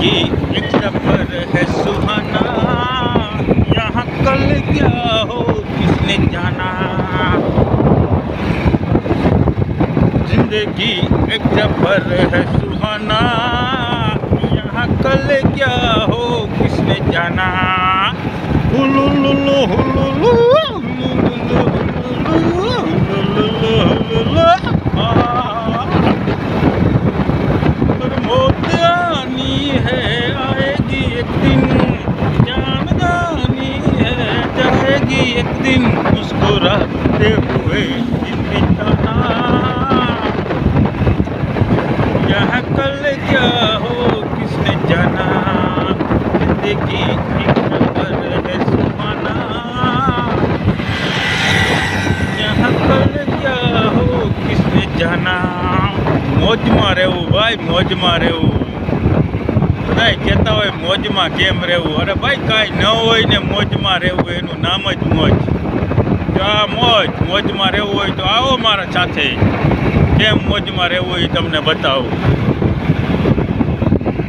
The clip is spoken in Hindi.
जिंदगी एक सफर है सुहाना, यहाँ कल क्या हो किसने जाना। जिंदगी एक सफर है सुहाना, यहाँ कल क्या हो किसने जाना। हुलुलुलु हुलुलु हुलुलुलु हुलुलुलु हुलुलुलु मौत आनी है आएगी एक दिन, जानदानी है जाएगी एक दिन, मुस्कुराते हुए बिताना। यहाँ कल क्या हो किसने जाना। जिंदगी एक सफर है सुहाना, यहाँ कल क्या हो किसने जाना। મોજમાં રહેવું ભાઈ, મોજમાં રહેવું. બધાય કહેતા હોય મોજમાં કેમ રહેવું. અરે ભાઈ કાંઈ ન હોય ને મોજમાં રહેવું એનું નામ જ મોજ. જો આ મોજમાં રહેવું હોય તો આવો મારા સાથે. કેમ મોજમાં રહેવું એ તમને બતાવું.